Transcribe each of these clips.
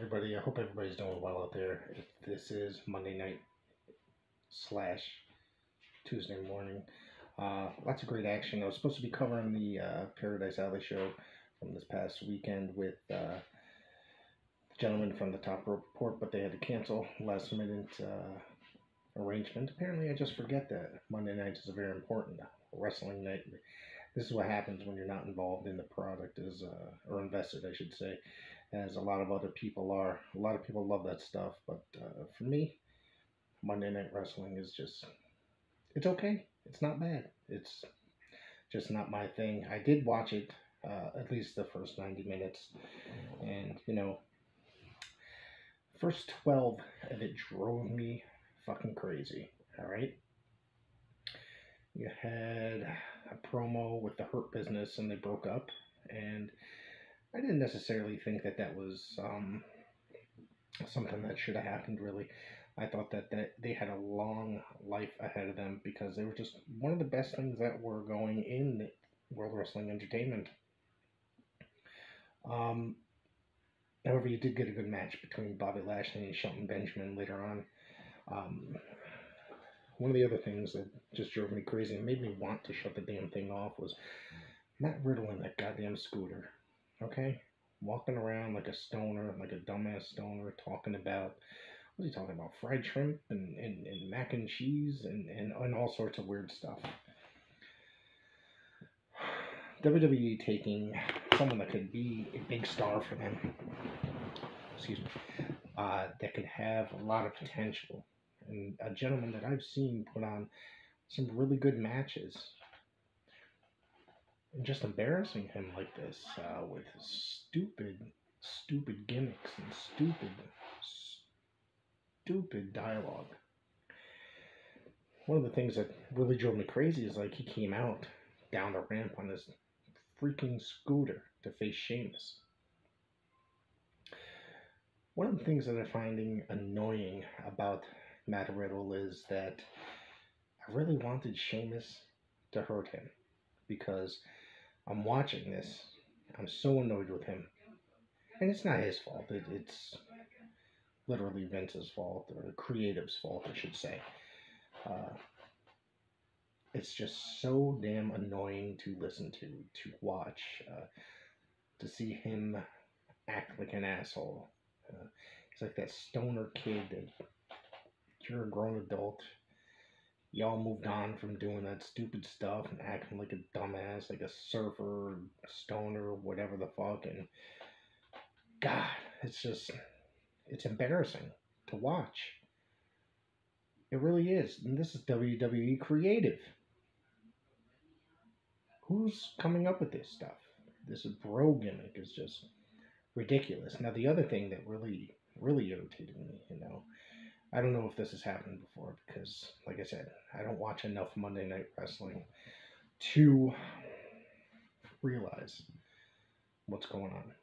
everybody. I hope everybody's doing well out there. This is Monday night slash Tuesday morning. Lots of great action. I was supposed to be covering the Paradise Alley show from this past weekend with the gentleman from the Top Rope Report, but they had to cancel last minute arrangement. Apparently, I just forget that Monday night is a very important wrestling night. This is what happens when you're not involved in the product or invested, I should say, as a lot of other people are. A lot of people love that stuff, but for me, Monday Night Wrestling is just, it's okay. It's not bad. It's just not my thing. I did watch it, at least the first 90 minutes, and, first 12 of it drove me fucking crazy, all right? You had a promo with the Hurt Business, and they broke up, and I didn't necessarily think that was something that should have happened, really. I thought that they had a long life ahead of them because they were just one of the best things that were going in World Wrestling Entertainment. However, you did get a good match between Bobby Lashley and Shelton Benjamin later on. One of the other things that just drove me crazy and made me want to shut the damn thing off was Matt Riddle in that goddamn scooter. Okay? Walking around like a stoner, like a dumbass stoner, talking about, what is he talking about? Fried shrimp and mac and cheese and all sorts of weird stuff. WWE taking someone that could be a big star for them, that could have a lot of potential, and a gentleman that I've seen put on some really good matches, and just embarrassing him like this with stupid gimmicks and stupid dialogue. One of the things that really drove me crazy is like he came out down the ramp on his freaking scooter to face Sheamus. One of the things that I'm finding annoying about Matt Riddle is that I really wanted Sheamus to hurt him because I'm watching this. I'm so annoyed with him. And it's not his fault. It's literally Vince's fault, or the creative's fault, I should say. It's just so damn annoying to listen to watch, to see him act like an asshole. He's like that stoner kid that you're a grown adult. Y'all moved on from doing that stupid stuff and acting like a dumbass, like a surfer, stoner, whatever the fuck. And God, it's embarrassing to watch. It really is. And this is WWE creative. Who's coming up with this stuff? This bro gimmick is just ridiculous. Now, the other thing that really irritated me, I don't know if this has happened before because, like I said, I don't watch enough Monday Night Wrestling to realize what's going on.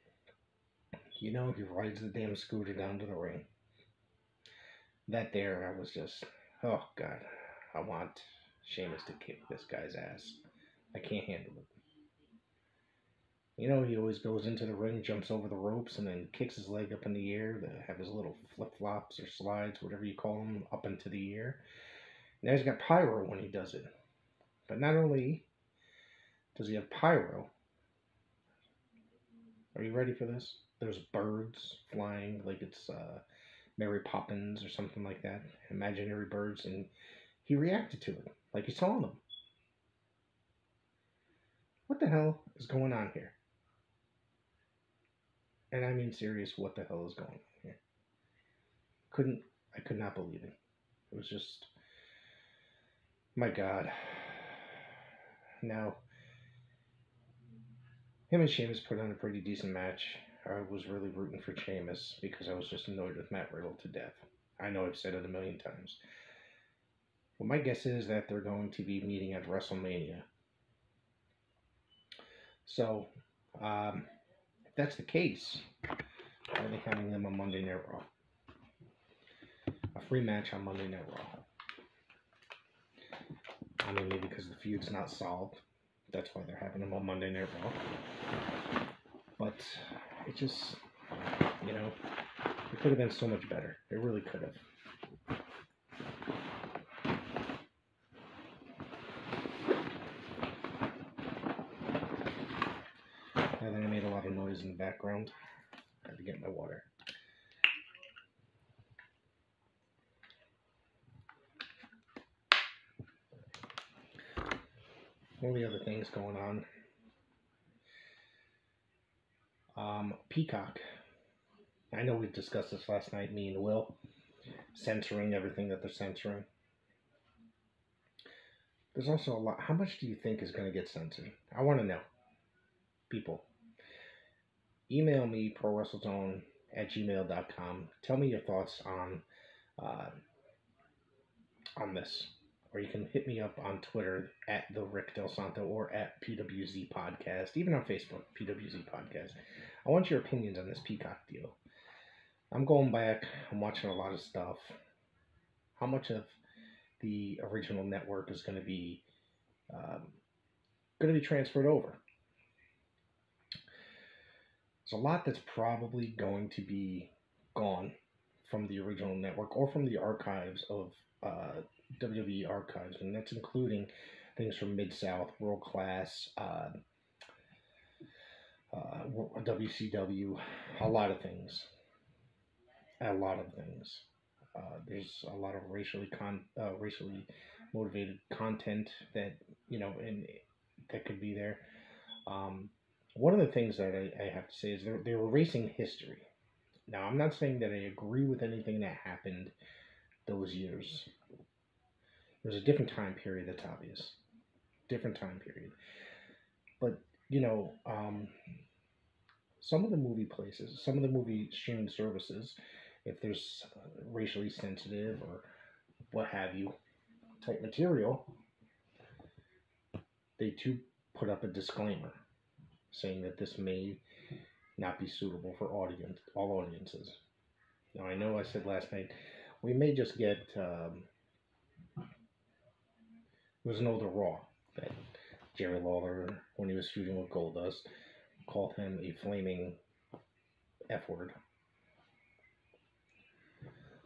He rides the damn scooter down to the ring. That there, I was just, oh God, I want Sheamus to kick this guy's ass. I can't handle it. He always goes into the ring, jumps over the ropes, and then kicks his leg up in the air to have his little flip-flops or slides, whatever you call them, up into the air. Now he's got pyro when he does it. But not only does he have pyro, are you ready for this? There's birds flying like it's Mary Poppins or something like that. Imaginary birds, and he reacted to it like he saw them. What the hell is going on here? And I mean serious, what the hell is going on here? I could not believe it. It was just, my God. Now, him and Sheamus put on a pretty decent match. I was really rooting for Sheamus because I was just annoyed with Matt Riddle to death. I know I've said it a million times. Well, my guess is that they're going to be meeting at WrestleMania. So, if that's the case, why are they having them on Monday Night Raw? A free match on Monday Night Raw. I mean, maybe because the feud's not solved. That's why they're having them on Monday Night Raw. But it just, could have been so much better. It really could have. I think I made a lot of noise in the background. I had to get my water. All the other things going on. Peacock. I know we discussed this last night, me and Will. Censoring everything that they're censoring. There's also a lot. How much do you think is going to get censored? I want to know. People. Email me, prowrestlezone@gmail.com. Tell me your thoughts on this. Or you can hit me up on Twitter @TheRickDelSanto or @pwzpodcast. Even on Facebook, PWZ Podcast. I want your opinions on this Peacock deal. I'm going back. I'm watching a lot of stuff. How much of the original network is going to be transferred over? There's a lot that's probably going to be gone from the original network or from the archives of WWE archives, and that's including things from Mid-South, World Class, WCW, a lot of things. There's a lot of racially motivated content that, and that could be there. One of the things that I have to say is they're erasing history. Now, I'm not saying that I agree with anything that happened those years. There's a different time period that's obvious. Different time period. But, some of the movie places, some of the movie streaming services, if there's racially sensitive or what have you type material, they too put up a disclaimer saying that this may not be suitable for all audiences. Now, I know I said last night, we may just get, it was an older Raw that Jerry Lawler, when he was feuding with Goldust, called him a flaming F-word.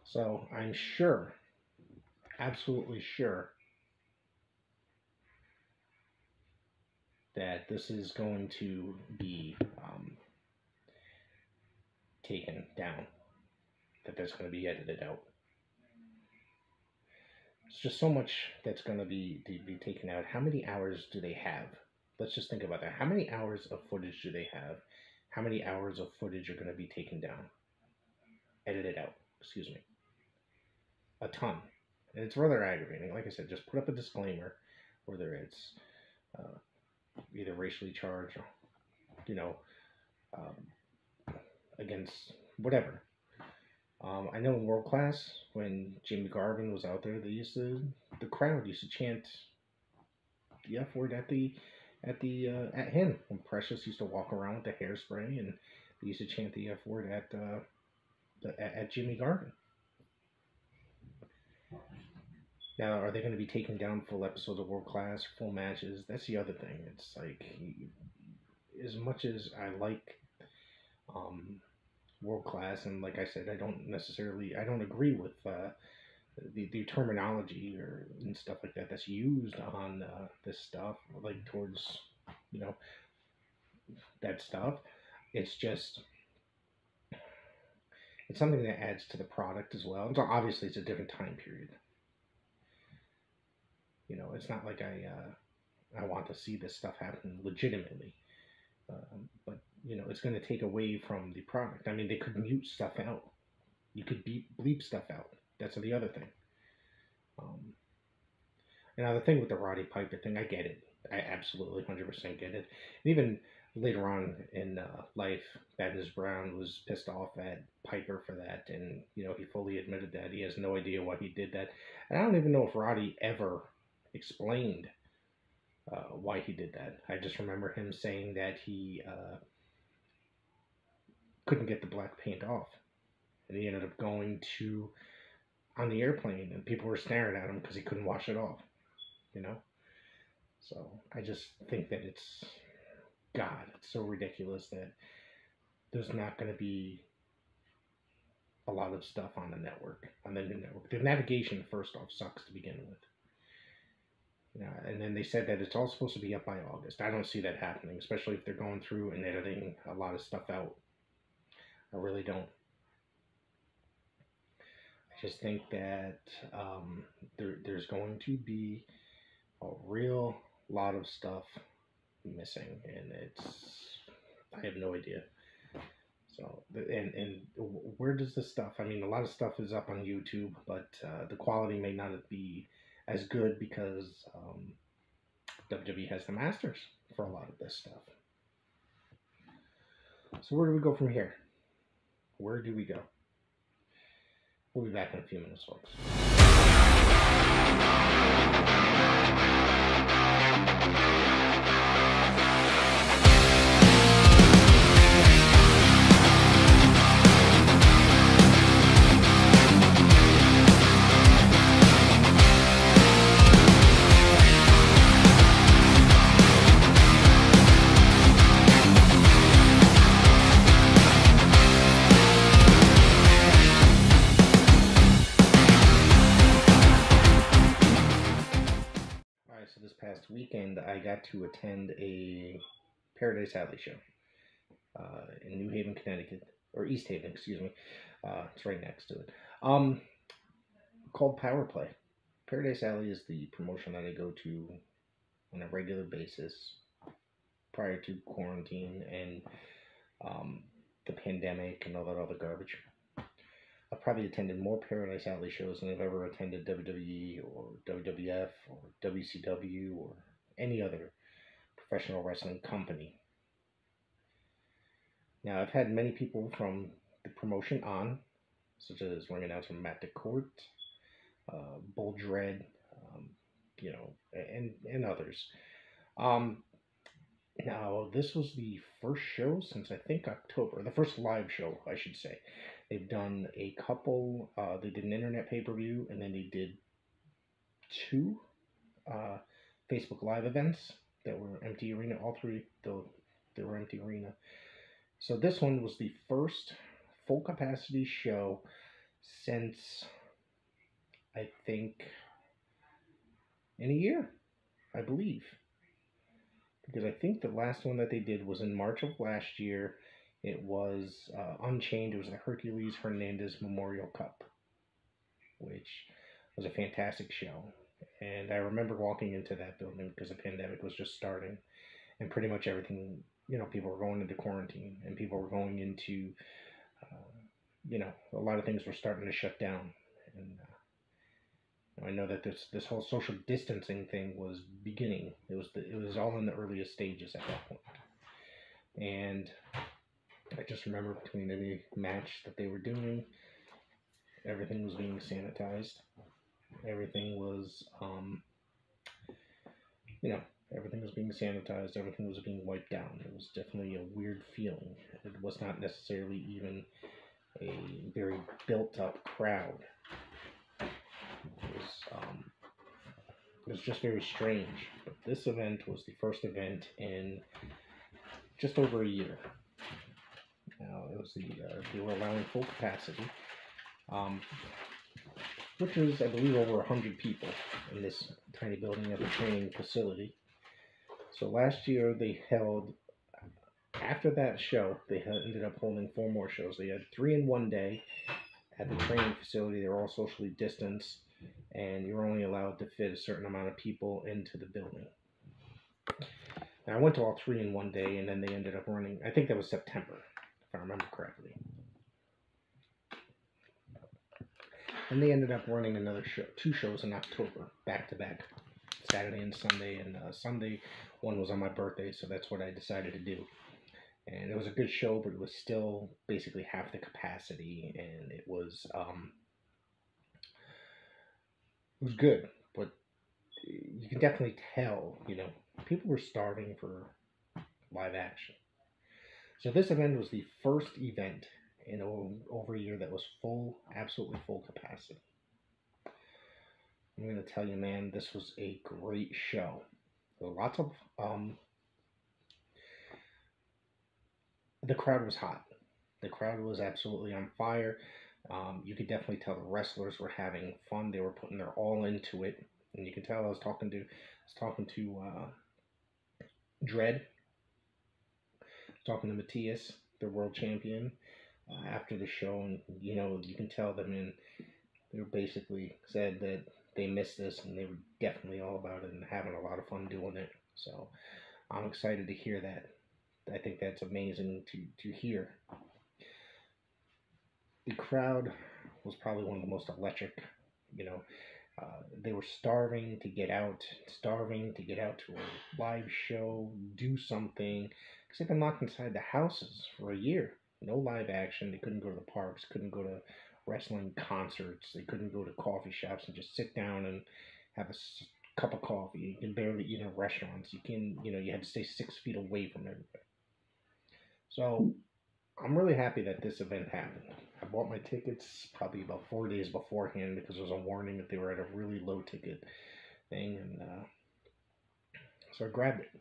So I'm sure, absolutely sure, that this is going to be taken down, that that's going to be edited out. It's just so much that's going to be taken out. How many hours do they have? Let's just think about that. How many hours of footage do they have? How many hours of footage are going to be taken down? Edited out, excuse me. A ton. And it's rather aggravating. Like I said, just put up a disclaimer, whether it's either racially charged or, against whatever. I know in World Class, when Jimmy Garvin was out there, the crowd used to chant the F word at him. When Precious used to walk around with the hairspray, and they used to chant the F word at Jimmy Garvin. Now, are they going to be taking down full episodes of World Class, full matches? That's the other thing. It's like, as much as I like World Class, and like I said, I don't agree with the terminology and stuff like that that's used on this stuff, like towards, that stuff. It's just, it's something that adds to the product as well. And so obviously it's a different time period. It's not like I want to see this stuff happen legitimately. But, it's going to take away from the product. I mean, they could mute stuff out. You could bleep stuff out. That's the other thing. Now, the thing with the Roddy Piper thing, I get it. I absolutely 100% get it. And even later on in life, Badness Brown was pissed off at Piper for that. And, he fully admitted that. He has no idea why he did that. And I don't even know if Roddy ever explained why he did that. I just remember him saying that he couldn't get the black paint off, and he ended up going on the airplane, and people were staring at him because he couldn't wash it off. So I just think that it's so ridiculous that there's not going to be a lot of stuff on the network, on the new network. The navigation, first off, sucks to begin with. Yeah, and then they said that it's all supposed to be up by August. I don't see that happening, especially if they're going through and editing a lot of stuff out. I really don't. I just think that there's going to be a real lot of stuff missing, and I have no idea. So and where does this stuff? I mean, a lot of stuff is up on YouTube, but the quality may not be as good because WWE has the masters for a lot of this stuff. So where do we go from here? Where do we go? We'll be back in a few minutes, folks. So this past weekend, I got to attend a Paradise Alley show in New Haven, Connecticut, or East Haven, excuse me. It's right next to it. Called Power Play. Paradise Alley is the promotion that I go to on a regular basis prior to quarantine and the pandemic and all that other garbage. I've probably attended more Paradise Alley shows than I've ever attended WWE or WWF or WCW or any other professional wrestling company. Now, I've had many people from the promotion on, such as ring announcer Matt DeCourt, Bull Dread, and others. Now, this was the first show since I think October, the first live show, I should say. They've done a couple, they did an internet pay-per-view, and then they did two Facebook Live events that were empty arena, all three, though they were empty arena. So this one was the first full capacity show since, I think, in a year, I believe. Because I think the last one that they did was in March of last year. It was Unchained. It was the Hercules Hernandez Memorial Cup, which was a fantastic show. And I remember walking into that building because the pandemic was just starting, and pretty much everything, people were going into quarantine, and people were going into, a lot of things were starting to shut down. And I know that this whole social distancing thing was beginning. It was all in the earliest stages at that point. And I just remember between any match that they were doing, everything was being sanitized. Everything was, everything was being sanitized. Everything was being wiped down. It was definitely a weird feeling. It was not necessarily even a very built-up crowd. It was just very strange. But this event was the first event in just over a year. Now, it was they were allowing full capacity, which was, I believe, over 100 people in this tiny building at the training facility. So last year they held, after that show, they ended up holding 4 more shows. They had 3 in one day at the training facility. They were all socially distanced, and you were only allowed to fit a certain amount of people into the building. Now, I went to all 3 in one day, and then they ended up running, I think that was September, if I remember correctly. And they ended up running another show, 2 shows in October, back-to-back, Saturday and Sunday. And Sunday, one was on my birthday, so that's what I decided to do. And it was a good show, but it was still basically half the capacity, and it was good, but you can definitely tell, people were starving for live action. So this event was the first event in over a year that was absolutely full capacity. I'm going to tell you, man, this was a great show. There were lots of, the crowd was hot. The crowd was absolutely on fire. You could definitely tell the wrestlers were having fun. They were putting their all into it, and you can tell. I was talking to Dread, talking to Matthias, the world champion, after the show, and you can tell them, and they basically said that they missed this, and they were definitely all about it and having a lot of fun doing it. So I'm excited to hear that. I think that's amazing to hear. The crowd was probably one of the most electric. You know, they were starving to get out to a live show, do something, because they've been locked inside the houses for a year. No live action. They couldn't go to the parks, couldn't go to wrestling concerts, they couldn't go to coffee shops and just sit down and have a cup of coffee. You can barely eat in restaurants. You had to stay 6 feet away from everybody. So I'm really happy that this event happened. I bought my tickets probably about 4 days beforehand because there was a warning that they were at a really low ticket thing, and so I grabbed it.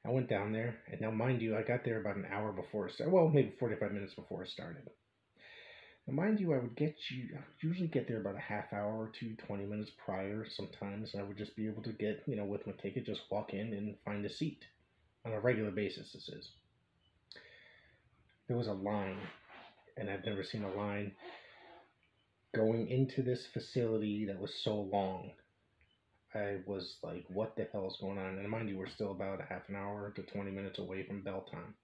I went down there, and now mind you, I got there about an hour before it started. Well, maybe 45 minutes before it started. Now, mind you, I would usually get there about a half hour or two, 20 minutes prior sometimes, and I would just be able to get, with my ticket, just walk in and find a seat on a regular basis, this is. There was a line, and I've never seen a line going into this facility that was so long. I was like, what the hell is going on? And mind you, we're still about a half an hour to 20 minutes away from bell time.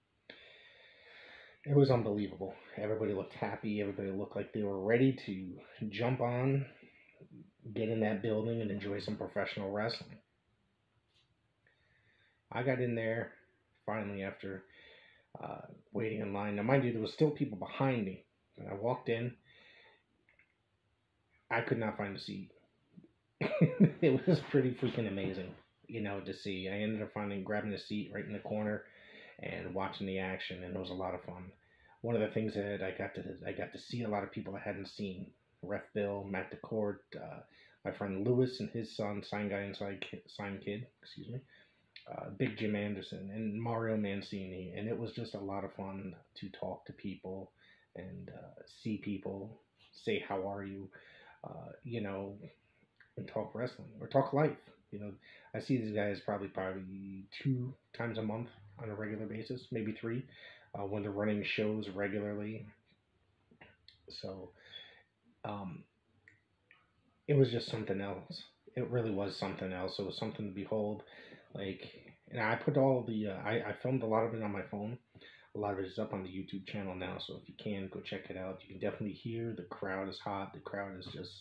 It was unbelievable. Everybody looked happy. Everybody looked like they were ready to jump on, get in that building, and enjoy some professional wrestling. I got in there finally after waiting in line. Now, mind you, there was still people behind me. When I walked in, I could not find a seat. It was pretty freaking amazing, to see. I ended up grabbing a seat right in the corner and watching the action, and it was a lot of fun. One of the things that I got to see a lot of people I hadn't seen: Ref Bill, Matt DeCourt, my friend Lewis and his son, Sign Guy and Sign Kid, excuse me, Big Jim Anderson, and Mario Mancini, and it was just a lot of fun to talk to people and see people, say how are you, you know, and talk wrestling or talk life. I see these guys probably 2 times a month on a regular basis, maybe three, when they're running shows regularly. So um, it was just something else. It really was something else. It was something to behold. Like, and I put all the I filmed a lot of it on my phone. A lot of it is up on the YouTube channel now, so if you can, go check it out. You can definitely hear the crowd is hot. The crowd is just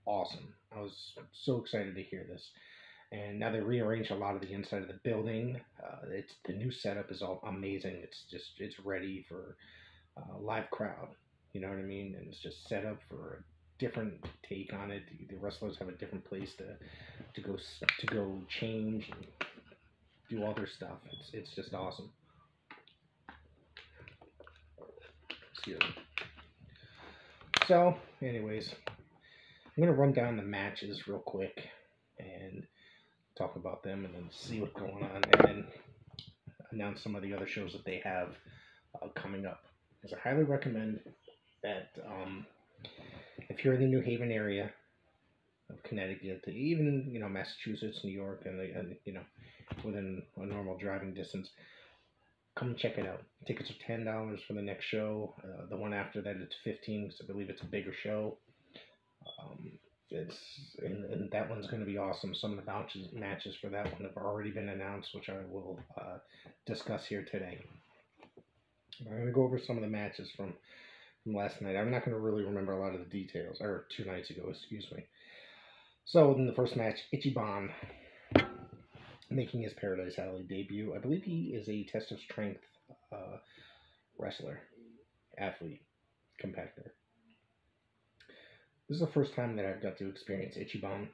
awesome. I was so excited to hear this. And now they rearranged a lot of the inside of the building. It's the new setup is all amazing. It's ready for a live crowd. You know what I mean? And it's just set up for a different take on it. The wrestlers have a different place to go change and do all their stuff. It's just awesome. Excuse me. So, anyways, I'm gonna run down the matches real quick and talk about them, and then see what's going on, and then announce some of the other shows that they have coming up. Because I highly recommend that if you're in the New Haven area of Connecticut, even Massachusetts, New York, and within a normal driving distance, come check it out. Tickets are $10 for the next show. The one after that, it's 15 because I believe it's a bigger show. And that one's going to be awesome. Some of the matches for that one have already been announced, which I will discuss here today. I'm going to go over some of the matches from last night. I'm not going to really remember a lot of the details, or 2 nights ago, excuse me. So in the first match, Ichiban making his Paradise Alley debut. I believe he is a test of strength wrestler, athlete, compactor. This is the first time that I've got to experience Ichiban,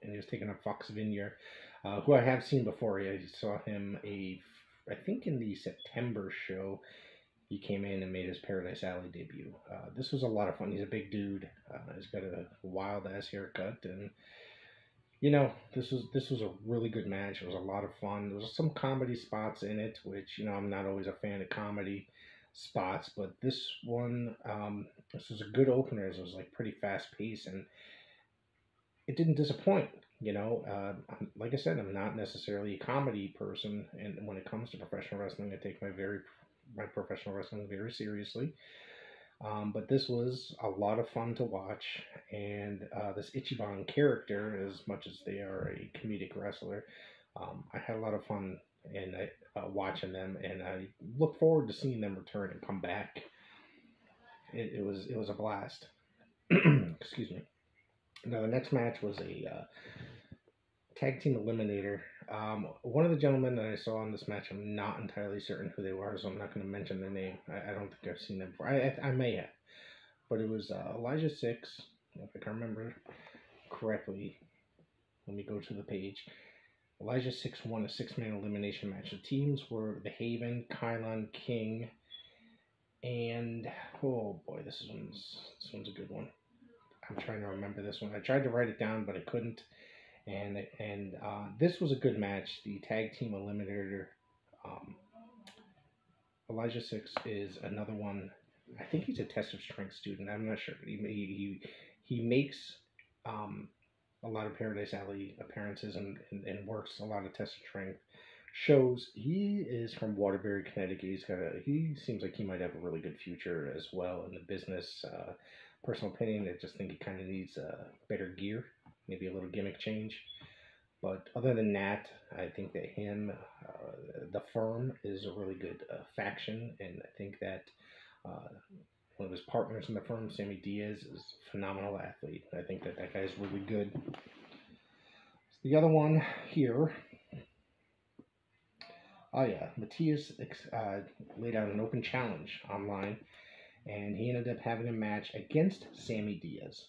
and he was taking up Fox Vineyard, who I have seen before. I saw him I think in the September show, he came in and made his Paradise Alley debut. This was a lot of fun. He's a big dude. He's got a wild ass haircut, and this was a really good match. It was a lot of fun. There was some comedy spots in it, which I'm not always a fan of comedy. spots, but this one, this was a good opener. It was like pretty fast paced, and it didn't disappoint. Like I said, I'm not necessarily a comedy person, and when it comes to professional wrestling, I take my professional wrestling very seriously. But this was a lot of fun to watch, and this Ichiban character, as much as they are a comedic wrestler, I had a lot of fun in watching them, and I look forward to seeing them return and come back. It was a blast. Excuse me. Now the next match was a tag team eliminator. One of the gentlemen that I saw in this match, I'm not entirely certain who they were, so I'm not going to mention their name. I don't think I've seen them before. I may have, but it was Elijah Six, if I can remember correctly. Let me go to the page. Elijah Six won a six-man elimination match. The teams were The Haven, Kylon, King, and oh boy, this one's a good one. I'm trying to remember this one. I tried to write it down, but I couldn't. And this was a good match. The tag team eliminator, um, Elijah Six is another one. I think he's a test of strength student. I'm not sure. He makes um, a lot of Paradise Alley appearances and works a lot of test of strength shows. He is from Waterbury, Connecticut. He seems like he might have a really good future as well in the business. Personal opinion, I just think he kind of needs better gear, maybe a little gimmick change. But other than that, I think that the firm is a really good faction, and I think that one of his partners in the firm, Sammy Diaz, is a phenomenal athlete. I think that that guy's really good. The other one here, oh yeah, Matthias laid out an open challenge online, and he ended up having a match against Sammy Diaz.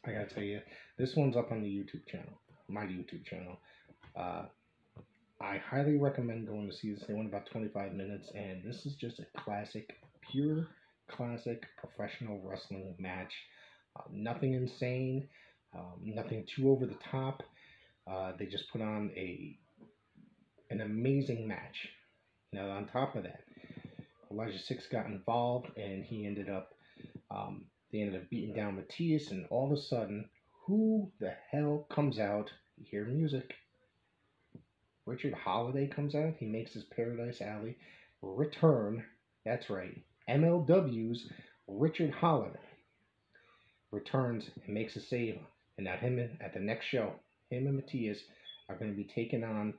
I gotta tell you, this one's up on the YouTube channel, my YouTube channel. I highly recommend going to see this. They went about 25 minutes, and this is just a classic, pure classic professional wrestling match. Nothing insane, nothing too over the top. They just put on an amazing match. Now, on top of that, Elijah Six got involved, and they ended up beating down Matthias, and all of a sudden, who the hell comes out? You hear music. Richard Holiday comes out. He makes his Paradise Alley return. That's right. MLW's Richard Holiday returns and makes a save. And now at the next show, him and Matthias are going to be taking on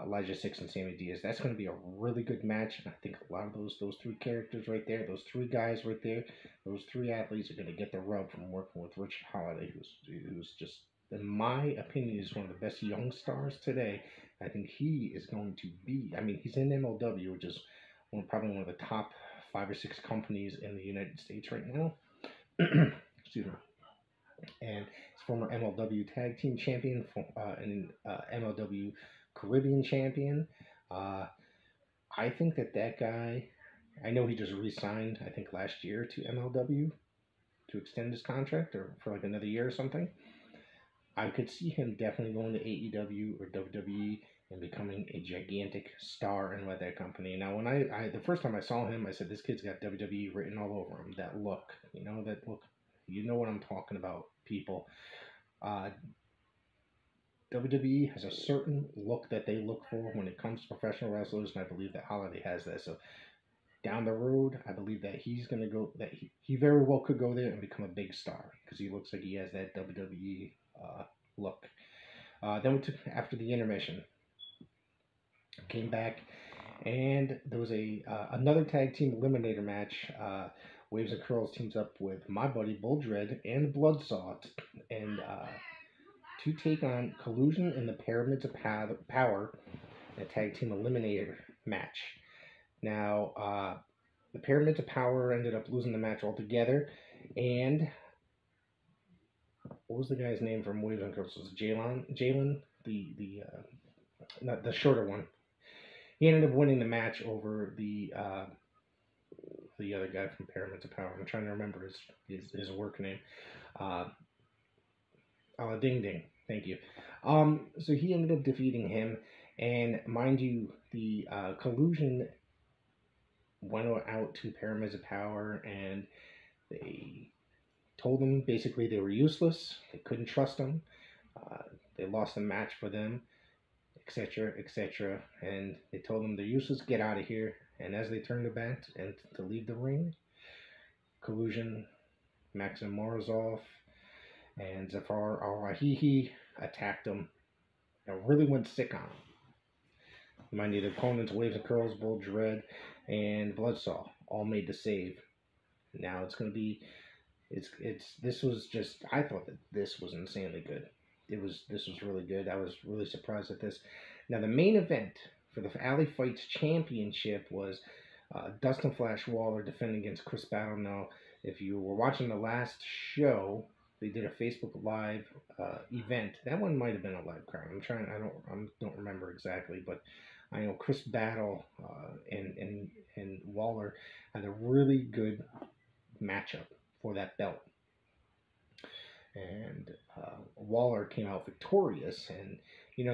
Elijah Six and Sammy Diaz. That's going to be a really good match. And I think a lot of those three characters right there, those three guys right there, those three athletes are going to get the rub from working with Richard Holiday, who's just, in my opinion, is one of the best young stars today. I think he is going to be, he's in MLW, which is probably one of the top 5 or 6 companies in the United States right now. Excuse me. And he's former MLW Tag Team Champion and MLW Caribbean Champion. I think that guy, I know he just re-signed, I think last year to MLW to extend his contract or for like another year or something. I could see him definitely going to AEW or WWE and becoming a gigantic star in that company. Now, when the first time I saw him, I said, this kid's got WWE written all over him. That look, that look. You know what I'm talking about, people. WWE has a certain look that they look for when it comes to professional wrestlers, and I believe that Holiday has that. So down the road, I believe that he's going to go, that he very well could go there and become a big star because he looks like he has that WWE look. Then after the intermission, came back, and there was another tag team eliminator match. Waves and Curls teams up with my buddy Bull Dread and Bloodsaw, and to take on Collusion and the Pyramids of Power in a tag team eliminator match. Now, the Pyramids of Power ended up losing the match altogether, and what was the guy's name from Waves and Curls? Was it Jalen, not the shorter one. He ended up winning the match over the other guy from Pyramids of Power. I'm trying to remember his work name. Ding Ding. Thank you. So he ended up defeating him, and mind you, the Collusion went out to Pyramids of Power, and they told them basically they were useless. They couldn't trust them. Uh, they lost a match for them, etc., etc. And they told them they're useless. Get out of here. And as they turned their back and to leave the ring, Collusion, Maxim Morozov, and Zafar Al-Rahihi attacked them and really went sick on them. My native opponents, Waves and Curls, Bull Dread, and Bloodsaw all made the save. Now it's going to be, this was just, I thought that this was insanely good. This was really good. I was really surprised at this. Now the main event for the Alley Fights Championship was Dustin Flash Waller defending against Chris Battle. Now, if you were watching the last show, they did a Facebook Live event. That one might have been a live crowd. I don't remember exactly, but I know Chris Battle and Waller had a really good matchup for that belt. And Waller came out victorious, and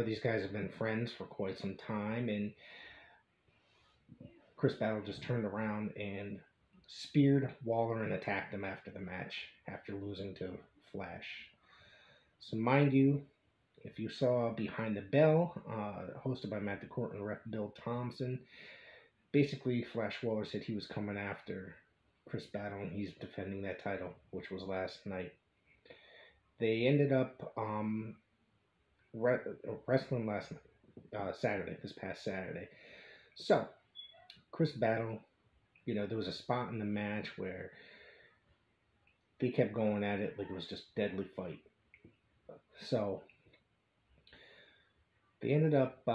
these guys have been friends for quite some time, and Chris Battle just turned around and speared Waller and attacked him after the match, after losing to Flash. So mind you, if you saw Behind the Bell, hosted by Matt DeCourt and ref Bill Thompson, basically Flash Waller said he was coming after Chris Battle, and he's defending that title, which was last night. They ended up wrestling last night, Saturday, this past Saturday. So, Chris Battle, there was a spot in the match where they kept going at it like it was just a deadly fight. So, they ended up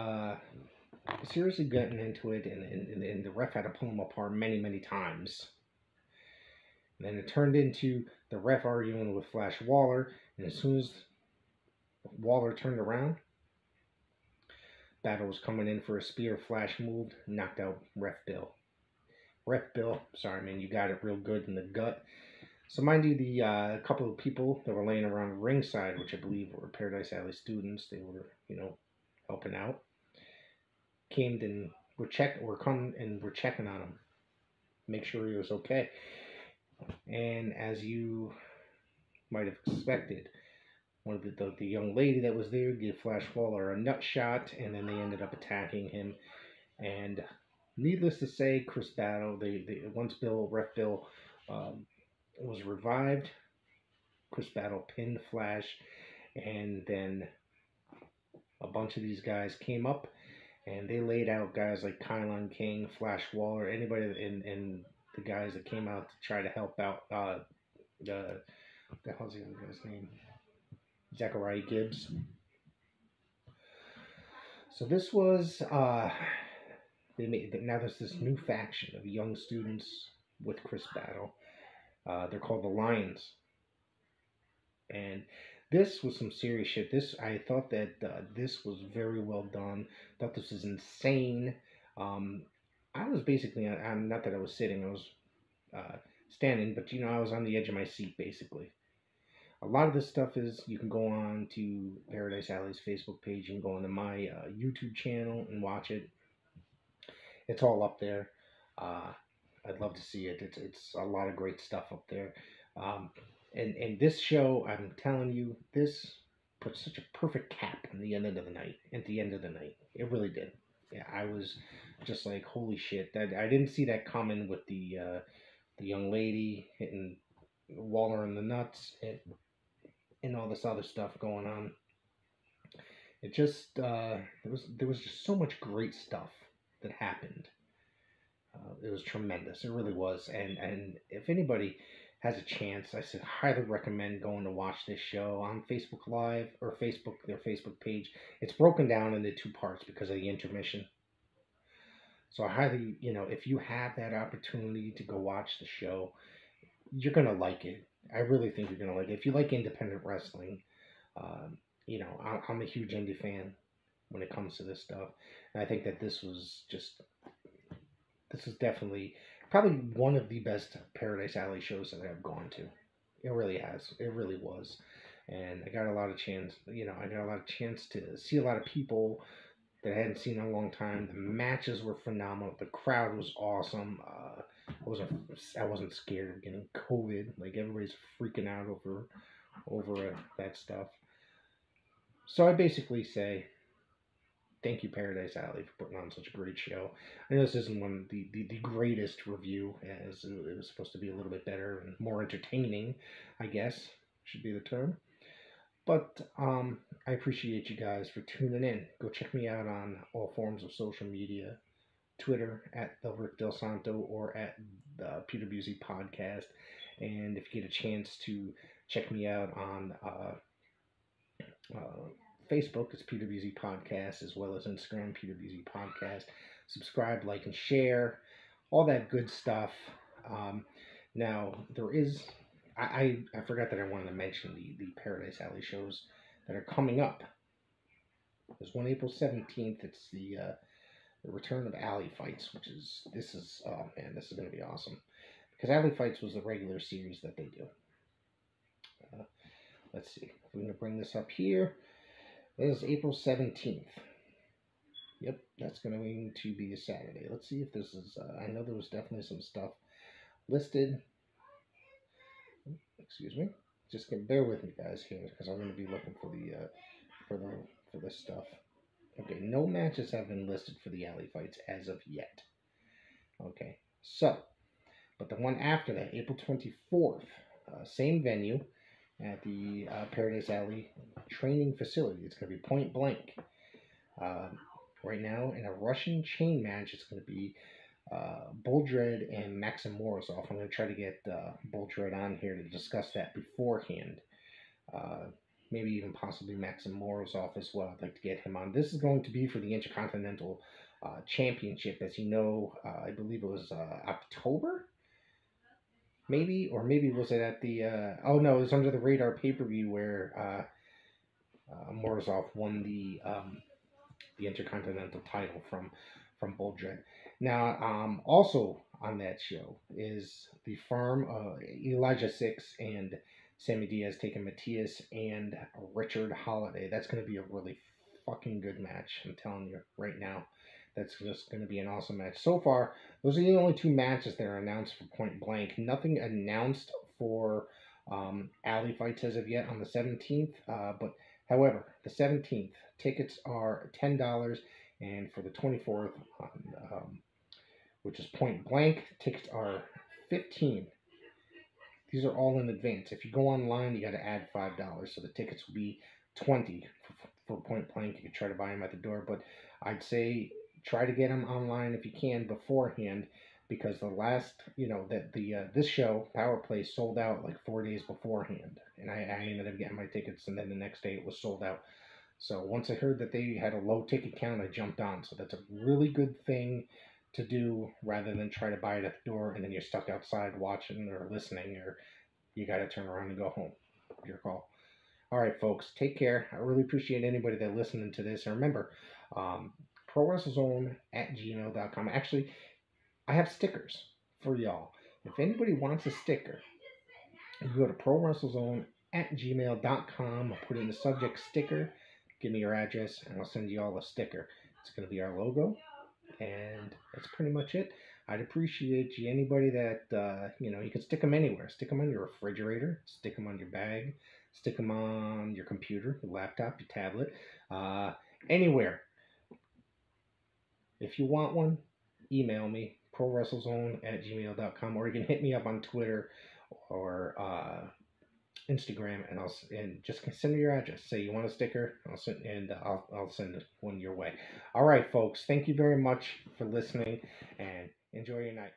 seriously getting into it, and the ref had to pull them apart many, many times. And then it turned into the ref arguing with Flash Waller, and as soon as Waller turned around, Battle was coming in for a spear. Flash moved, knocked out Ref Bill. Ref Bill, sorry man, you got it real good in the gut. So mind you, the couple of people that were laying around ringside, which I believe were Paradise Alley students, they were, helping out, came and were checking on him, make sure he was okay. And as you might have expected, one of the young lady that was there gave Flash Waller a nut shot, and then they ended up attacking him. And needless to say, Chris Battle, once Ref Bill was revived, Chris Battle pinned Flash, and then a bunch of these guys came up, and they laid out guys like Kylon King, Flash Waller, anybody, and the guys that came out to try to help out. The hell's the other guy's name? Zachariah Gibbs. So this was now there's this new faction of young students with Chris Battle. They're called the Lions, and this was some serious shit. I thought that this was very well done. I thought this was insane. I was basically, I'm not that I was sitting, I was standing, but I was on the edge of my seat basically. A lot of this stuff is, you can go on to Paradise Alley's Facebook page, you can go onto my YouTube channel and watch it. It's all up there. I'd love to see it. It's a lot of great stuff up there. And this show, I'm telling you, this put such a perfect cap at the end of the night. It really did. Yeah, I was just like, holy shit. I didn't see that coming with the young lady hitting Waller in the nuts and all this other stuff going on. It just there was just so much great stuff that happened. It was tremendous. It really was. And if anybody has a chance, I should highly recommend going to watch this show on Facebook Live or their Facebook page. It's broken down into two parts because of the intermission. So I highly, if you have that opportunity to go watch the show, you're going to like it. I really think you're going to like it. If you like independent wrestling, I'm a huge indie fan when it comes to this stuff. And I think that this was definitely probably one of the best Paradise Alley shows that I've gone to. It really has. It really was. And I got a lot of chance to see a lot of people that I hadn't seen in a long time. The matches were phenomenal. The crowd was awesome. I wasn't scared of getting COVID. Like everybody's freaking out over that stuff. So I basically say, thank you, Paradise Alley, for putting on such a great show. I know this isn't one of the greatest review, as it was supposed to be a little bit better and more entertaining, I guess, should be the term. But I appreciate you guys for tuning in. Go check me out on all forms of social media. Twitter at the Rick Del Santo or at the pwzpodcast. And if you get a chance to check me out on Facebook, it's PWZ Podcast, as well as Instagram, PWZ Podcast. Subscribe, like, and share, all that good stuff. Now, there is, I forgot that I wanted to mention the Paradise Alley shows that are coming up. There's one April 17th. It's the return of Alley Fights, this is going to be awesome. Because Alley Fights was the regular series that they do. Let's see. We're going to bring this up here. This is April 17th. Yep, that's going to be a Saturday. Let's see if this is, I know there was definitely some stuff listed. Excuse me. Just bear with me, guys, here, because I'm going to be looking for this stuff. Okay, no matches have been listed for the Alley Fights as of yet. Okay, so, but the one after that, April 24th, same venue at the Paradise Alley training facility. It's going to be point blank. Right now, in a Russian chain match, it's going to be Buldred and Maxim Morozov. I'm going to try to get Buldred on here to discuss that beforehand. Maybe even possibly Maxim Morozov as well. I'd like to get him on. This is going to be for the Intercontinental Championship. As you know, I believe it was October? Maybe? Or maybe was it at the... oh, no, it was under the radar pay-per-view where Morozov won the Intercontinental title from Buldred. Now, also on that show is the firm Elijah Six and Sammy Diaz taking Matthias and Richard Holiday. That's going to be a really fucking good match. I'm telling you right now. That's just going to be an awesome match. So far, those are the only two matches that are announced for Point Blank. Nothing announced for Alley Fights as of yet on the 17th. But, however, the 17th, tickets are $10. And for the 24th, which is Point Blank, tickets are $15. These are all in advance. If you go online, you got to add $5. So the tickets will be $20 for Point Blank. You can try to buy them at the door. But I'd say try to get them online if you can beforehand, because the last, this show, Power Play, sold out like 4 days beforehand. And I ended up getting my tickets, and then the next day it was sold out. So once I heard that they had a low ticket count, I jumped on. So that's a really good thing to do rather than try to buy it at the door and then you're stuck outside watching or listening, or you got to turn around and go home. Your call. All right, folks, take care. I really appreciate anybody that listening to this. And remember, prowrestlezone at gmail.com. Actually, I have stickers for y'all. If anybody wants a sticker, you go to prowrestlezone at gmail.com. I'll put in the subject sticker. Give me your address, and I'll send you all a sticker. It's going to be our logo. And that's pretty much it. I'd appreciate you. Anybody that, you can stick them anywhere. Stick them on your refrigerator. Stick them on your bag. Stick them on your computer, your laptop, your tablet. Anywhere. If you want one, email me, prowrestlezone at gmail.com, or you can hit me up on Twitter or Instagram, and just send me your address. Say you want a sticker, I'll send one your way. All right, folks. Thank you very much for listening, and enjoy your night.